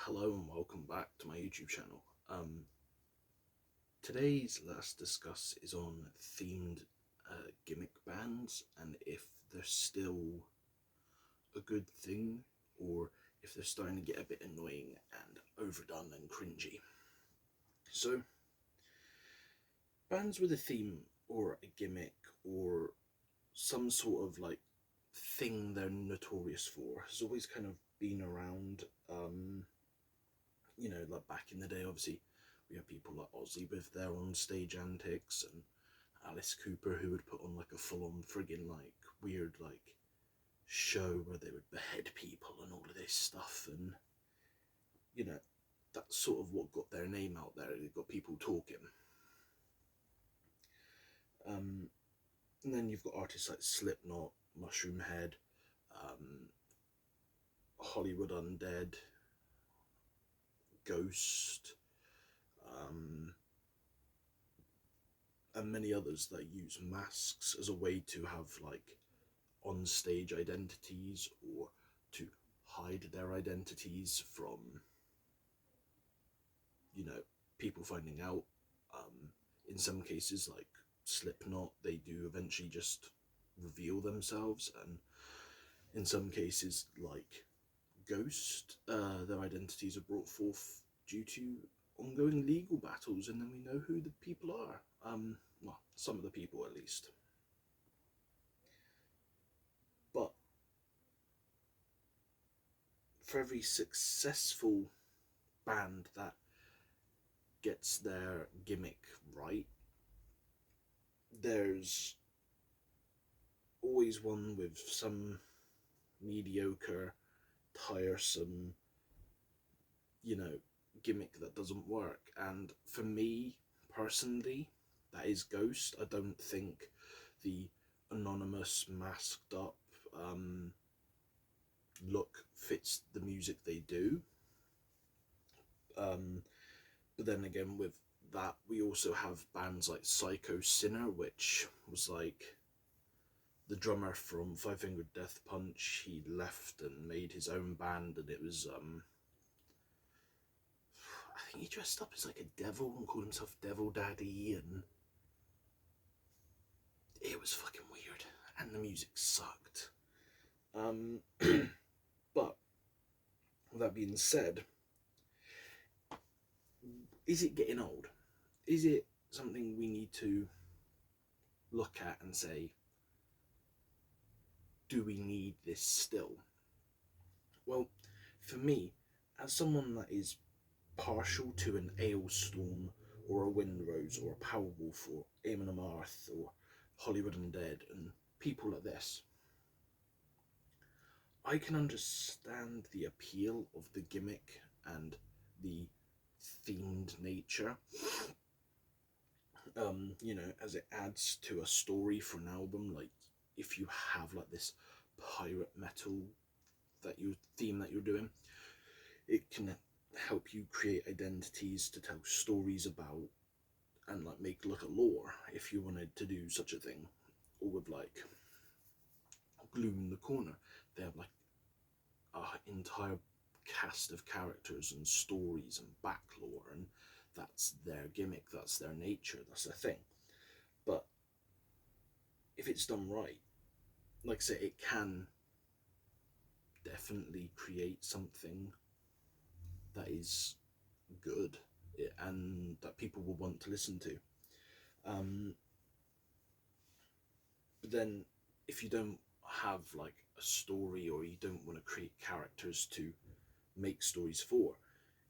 Hello and welcome back to my YouTube channel. Today's last discuss is on themed gimmick bands and if they're still a good thing or if they're starting to get a bit annoying and overdone and cringy. So, bands with a theme or a gimmick or some sort of like thing they're notorious for has always kind of been around. Like back in the day, obviously, we had people like Ozzy with their on stage antics, and Alice Cooper, who would put on like a full-on friggin' like weird like show where they would behead people and all of this stuff, and that's sort of what got their name out there. It got people talking. And then you've got artists like Slipknot, Mushroom Head, Hollywood Undead, Ghost, and many others that use masks as a way to have like on-stage identities or to hide their identities from people finding out. In some cases, like Slipknot, they do eventually just reveal themselves, and in some cases, like Ghost, their identities are brought forth due to ongoing legal battles, and then we know who the people are. Well, some of the people at least. But for every successful band that gets their gimmick right, there's always one with some mediocre, tiresome, gimmick that doesn't work. And for me personally, that is Ghost. I don't think the anonymous, masked up look fits the music they do. But then again, with that, we also have bands like Psycho Sinner, which was like the drummer from Five Finger Death Punch. He left and made his own band, and it was I think he dressed up as like a devil and called himself Devil Daddy, and it was fucking weird, and the music sucked. But with that being said, is it getting old? Is it something we need to look at and say, do we need this still? Well, for me, as someone that is partial to an Ailstorm or a Windrose or a Powerwolf or Amon Amarth or Hollywood Undead and people like this, I can understand the appeal of the gimmick and the themed nature, as it adds to a story for an album. Like if you have like this pirate metal theme that you're doing, it can help you create identities to tell stories about and like make like a lore if you wanted to do such a thing. Or with like Gloom in the Corner, they have like an entire cast of characters and stories and back lore, and that's their gimmick, that's their nature, that's their thing. But if it's done right, like I say, it can definitely create something that is good and that people will want to listen to. But then if you don't have like a story, or you don't want to create characters to make stories for,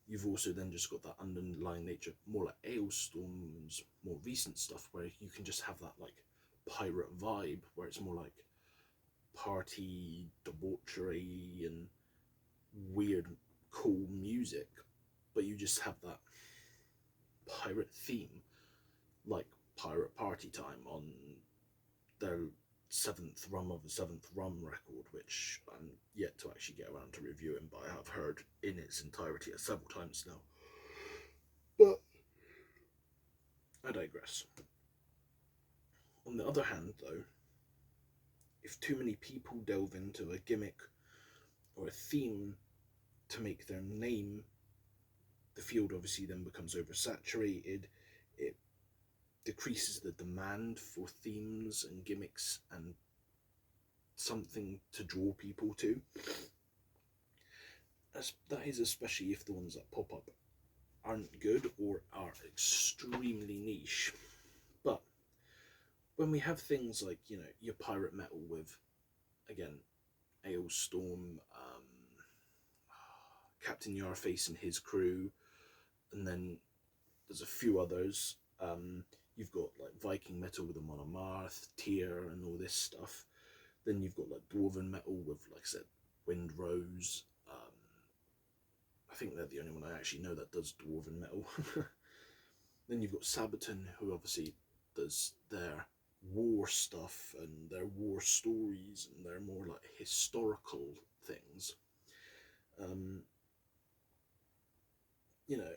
you've also then just got that underlying nature, more like Ailstorm's more recent stuff, where you can just have that like pirate vibe, where it's more like party debauchery and weird cool music, but you just have that pirate theme, like Pirate Party Time on their seventh rum of the seventh rum record, which I'm yet to actually get around to reviewing, but I have heard in its entirety several times now. But I digress. On the other hand, though, if too many people delve into a gimmick or a theme to make their name the field obviously then becomes oversaturated. It decreases the demand for themes and gimmicks and something to draw people to. That is especially if the ones that pop up aren't good or are extremely niche. But when we have things like, you know, your pirate metal with, again, Ailstorm, Captain Yarface and his crew, and then there's a few others. You've got like Viking metal with Amon Amarth, Tyr, and all this stuff. Then you've got like Dwarven metal with, like I said, Windrose. I think they're the only one I actually know that does Dwarven metal. Then you've got Sabaton, who obviously does their war stuff and their war stories and their more like historical things. You know,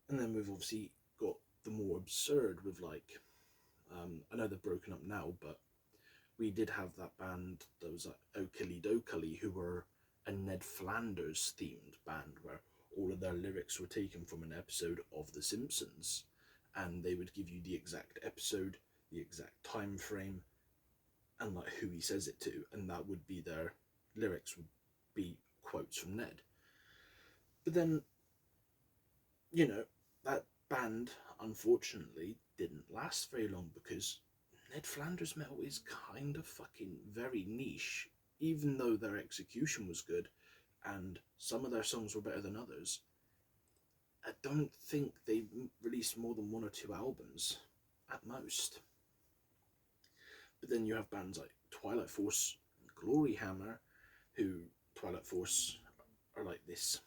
and then we've obviously got the more absurd with like, I know they're broken up now, but we did have that band that was like Okilly Dokilly, who were a Ned Flanders themed band where all of their lyrics were taken from an episode of The Simpsons, and they would give you the exact episode, the exact time frame, and like who he says it to, and that would be their lyrics, would be quotes from Ned. But then, you know, that band unfortunately didn't last very long because Ned Flanders metal is kind of fucking very niche. Even though their execution was good and some of their songs were better than others, I don't think they released more than 1 or 2 albums at most. But then you have bands like Twilight Force and Gloryhammer, who Twilight Force are like this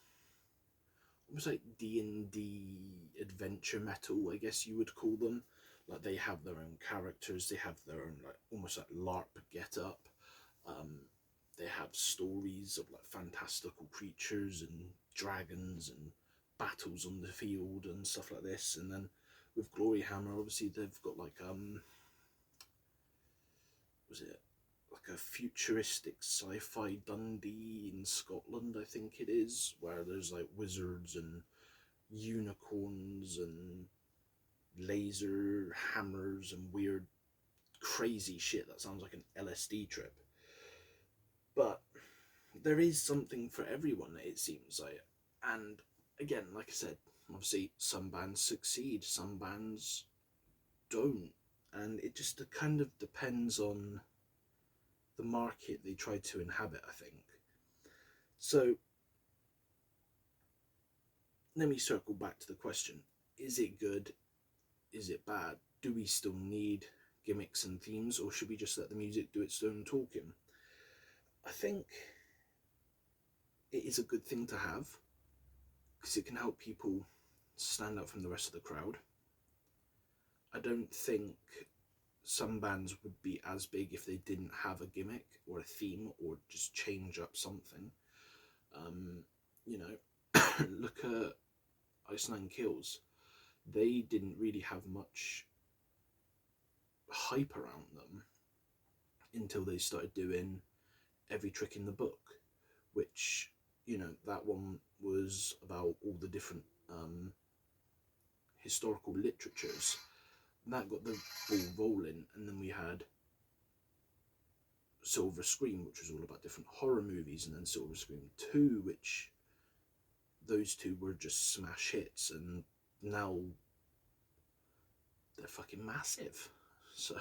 almost like D&D adventure metal, I guess you would call them. Like they have their own characters, they have their own like almost like LARP get up. They have stories of like fantastical creatures and dragons and battles on the field and stuff like this. And then with Gloryhammer, obviously they've got like was it like a futuristic sci-fi Dundee in Scotland, I think it is, where there's like wizards and unicorns and laser hammers and weird crazy shit that sounds like an LSD trip. But there is something for everyone, it seems like. And again, like I said, obviously some bands succeed, some bands don't, and it just kind of depends on the market they try to inhabit, I think. So let me circle back to the question: is it good? Is it bad? Do we still need gimmicks and themes, or should we just let the music do its own talking? I think it is a good thing to have because it can help people stand out from the rest of the crowd. I don't think some bands would be as big if they didn't have a gimmick or a theme or just change up something. You know, look at Ice Nine Kills. They didn't really have much hype around them until they started doing Every Trick in the Book, which, you know, that one was about all the different historical literatures. And that got the ball rolling, and then we had Silver Scream, which was all about different horror movies, and then Silver Scream 2, which those two were just smash hits, and now they're fucking massive. So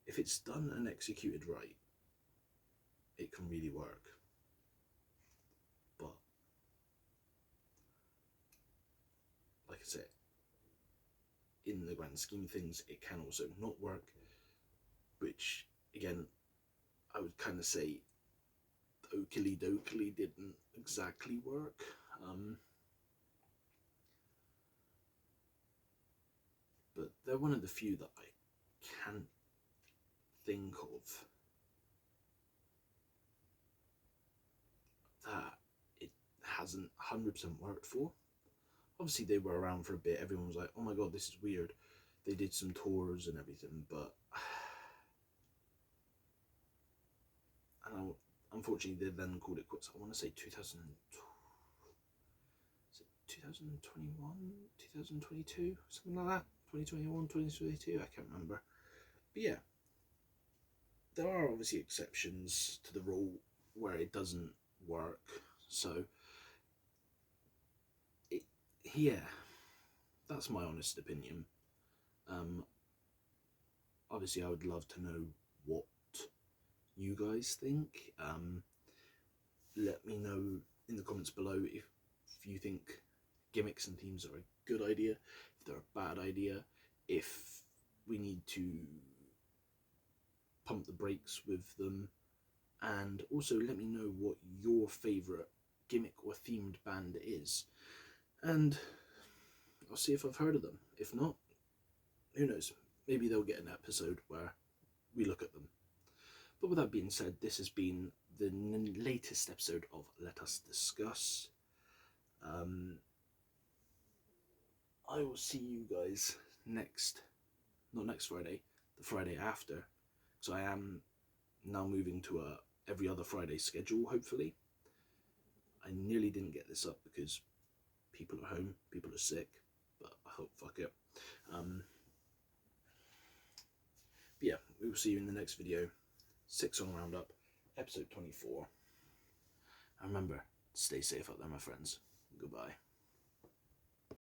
if it's done and executed right, it can really work. But like I said, in the grand scheme of things, it can also not work, which again, I would kind of say Okilly Dokilly didn't exactly work. But they're one of the few that I can't think of that it hasn't 100% worked for. Obviously they were around for a bit, everyone was like, oh my god, this is weird. They did some tours and everything, but and unfortunately they then called it quits. I want to say 2012. 2021, 2022, something like that. 2021, 2022, I can't remember. But yeah, there are obviously exceptions to the rule where it doesn't work. So, yeah, that's my honest opinion. Obviously, I would love to know what you guys think. Let me know in the comments below if you think gimmicks and themes are a good idea, if they're a bad idea, if we need to pump the brakes with them, and also let me know what your favourite gimmick or themed band is, and I'll see if I've heard of them. If not, who knows, maybe they'll get an episode where we look at them. But with that being said, this has been the latest episode of Let Us Discuss. I will see you guys not next Friday, the Friday after. So I am now moving to a every other Friday schedule, hopefully. I nearly didn't get this up because people are home, people are sick, but I hope, fuck it. But yeah, we will see you in the next video. 6-song roundup, episode 24. And remember, stay safe out there, my friends. Goodbye.